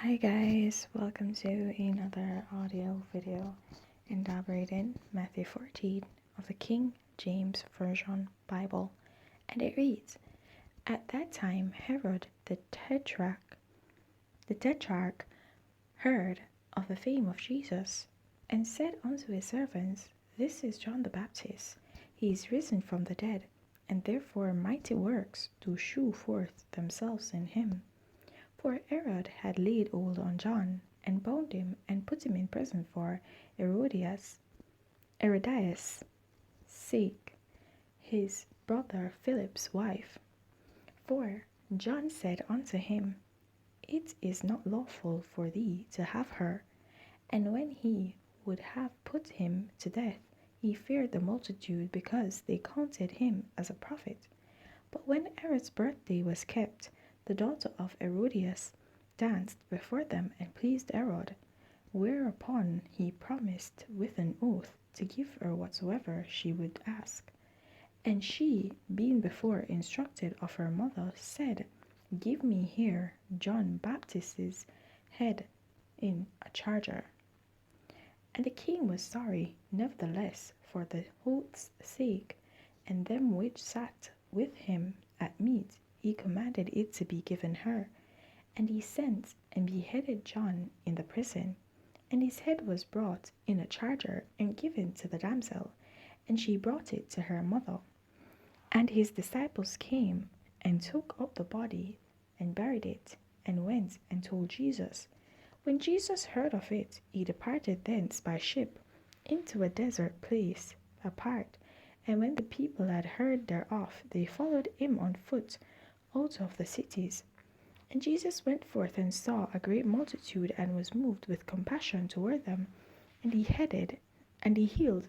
Hi guys, welcome to another audio video elaborating Matthew 14 of the King James Version Bible, and it reads, At that time Herod the Tetrarch heard of the fame of Jesus, and said unto his servants, This is John the Baptist. He is risen from the dead, and therefore mighty works do shew forth themselves in him. For Herod had laid hold on John, and bound him, and put him in prison for Herodias' sake, his brother Philip's wife. For John said unto him, It is not lawful for thee to have her. And when he would have put him to death, he feared the multitude, because they counted him as a prophet. But when Herod's birthday was kept, the daughter of Herodias danced before them and pleased Herod, whereupon he promised with an oath to give her whatsoever she would ask. And she, being before instructed of her mother, said, Give me here John Baptist's head in a charger. And the king was sorry, nevertheless, for the oath's sake, and them which sat with him at meat, he commanded it to be given her. And he sent and beheaded John in the prison. And his head was brought in a charger and given to the damsel, and she brought it to her mother. And his disciples came and took up the body and buried it, and went and told Jesus. When Jesus heard of it, he departed thence by ship into a desert place apart. And when the people had heard thereof, they followed him on foot out of the cities. And Jesus went forth and saw a great multitude, and was moved with compassion toward them, and he healed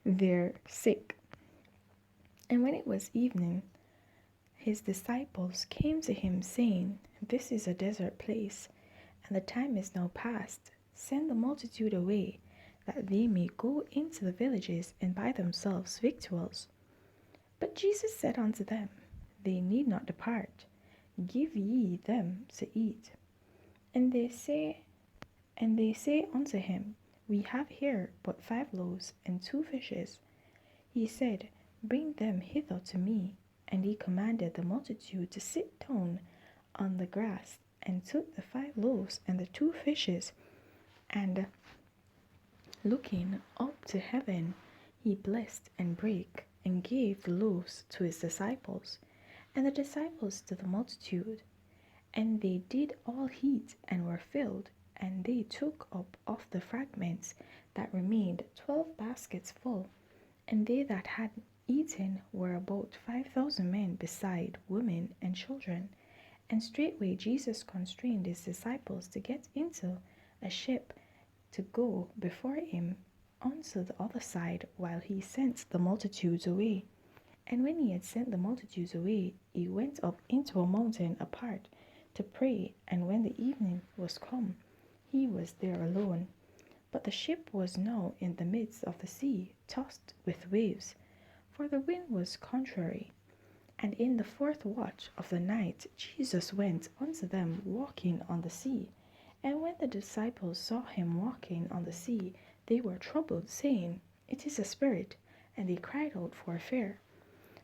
their sick. And when it was evening, his disciples came to him, saying, This is a desert place, and the time is now past. Send the multitude away, that they may go into the villages and buy themselves victuals. But Jesus said unto them, They need not depart. Give ye them to eat. And they say unto him, We have here but 5 loaves and 2 fishes. He said, Bring them hither to me. And he commanded the multitude to sit down on the grass, and took the 5 loaves and the 2 fishes, and looking up to heaven, he blessed and brake, and gave the loaves to his disciples, and the disciples to the multitude. And they did all eat, and were filled, and they took up of the fragments that remained 12 baskets full. And they that had eaten were about 5,000 men, beside women and children. And straightway Jesus constrained his disciples to get into a ship, to go before him unto the other side, while he sent the multitudes away. And when he had sent the multitudes away, he went up into a mountain apart to pray. And when the evening was come, he was there alone. But the ship was now in the midst of the sea, tossed with waves, for the wind was contrary. And in the 4th watch of the night Jesus went unto them walking on the sea. And when the disciples saw him walking on the sea, they were troubled, saying, It is a spirit. And they cried out for fear.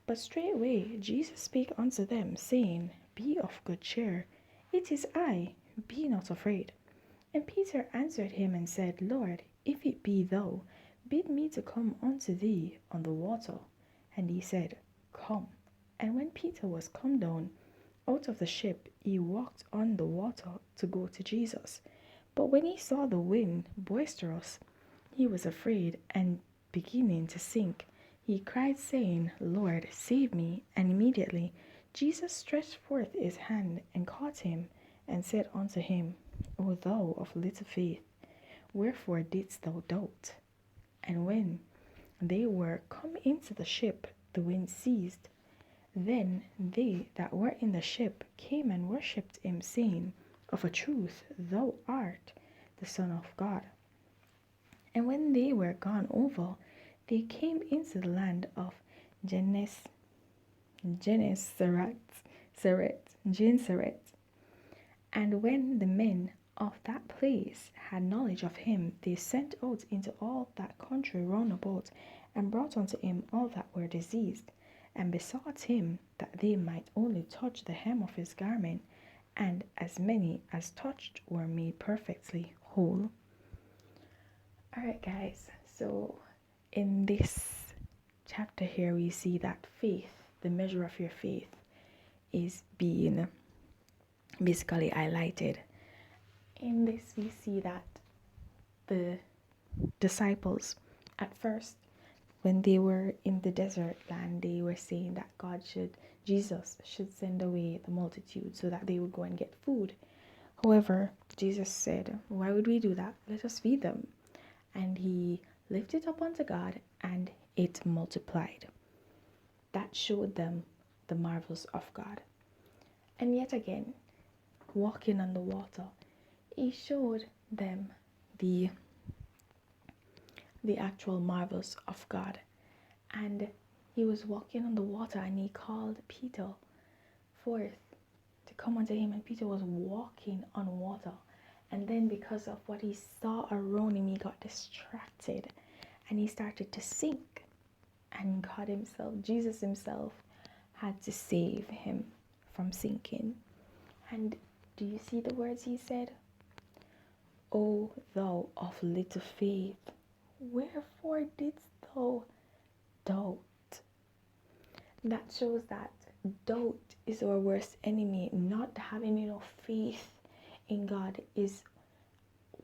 But straightway Jesus spake unto them, saying, Be of good cheer, it is I, be not afraid. And Peter answered him and said, Lord, if it be thou, bid me to come unto thee on the water. And he said, Come. And when Peter was come down out of the ship, he walked on the water to go to Jesus. But when he saw the wind boisterous, he was afraid, and beginning to sink, he cried, saying, Lord, save me. And immediately Jesus stretched forth his hand and caught him, and said unto him, O thou of little faith, wherefore didst thou doubt? And when they were come into the ship, the wind ceased. Then they that were in the ship came and worshipped him, saying, Of a truth thou art the Son of God. And when they were gone over, they came into the land of Gennesaret, And when the men of that place had knowledge of him, they sent out into all that country round about, and brought unto him all that were diseased, and besought him that they might only touch the hem of his garment, and as many as touched were made perfectly whole. Alright, guys, so in this chapter here, we see that faith, the measure of your faith, is being basically highlighted. In this, we see that the disciples, at first, when they were in the desert land, they were saying that Jesus should send away the multitude so that they would go and get food. However, Jesus said, "Why would we do that? Let us feed them." And he lifted up unto God, and it multiplied. That showed them the marvels of God. And yet again, walking on the water, he showed them the actual marvels of God. And he was walking on the water, and he called Peter forth to come unto him, and Peter was walking on water. And then because of what he saw around him, he got distracted and he started to sink. And God himself, Jesus himself, had to save him from sinking. And do you see the words he said? "O thou of little faith, wherefore didst thou doubt?" That shows that doubt is our worst enemy. Not having enough faith in God is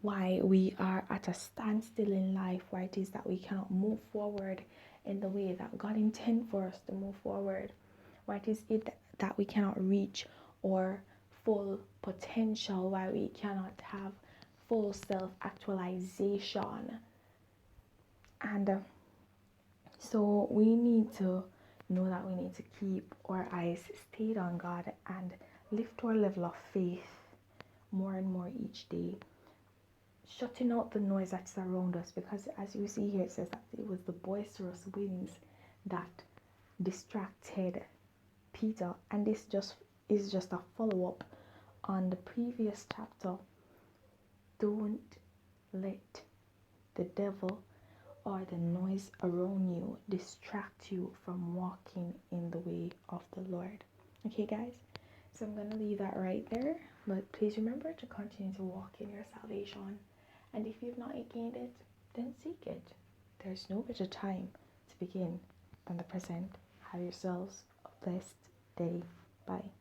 why we are at a standstill in life, why it is that we cannot move forward in the way that God intends for us to move forward, why it is that we cannot reach our full potential, why we cannot have full self-actualization. And so we need to know that we need to keep our eyes stayed on God and lift our level of faith more and more each day, shutting out the noise that's around us, because as you see here, it says that it was the boisterous winds that distracted Peter, and this is just a follow-up on the previous chapter. Don't let the devil or the noise around you distract you from walking in the way of the Lord. Okay, guys, so I'm gonna leave that right there, but please remember to continue to walk in your salvation, and if you've not gained it, then seek it. There's no better time to begin than the present. Have yourselves a blessed day. Bye.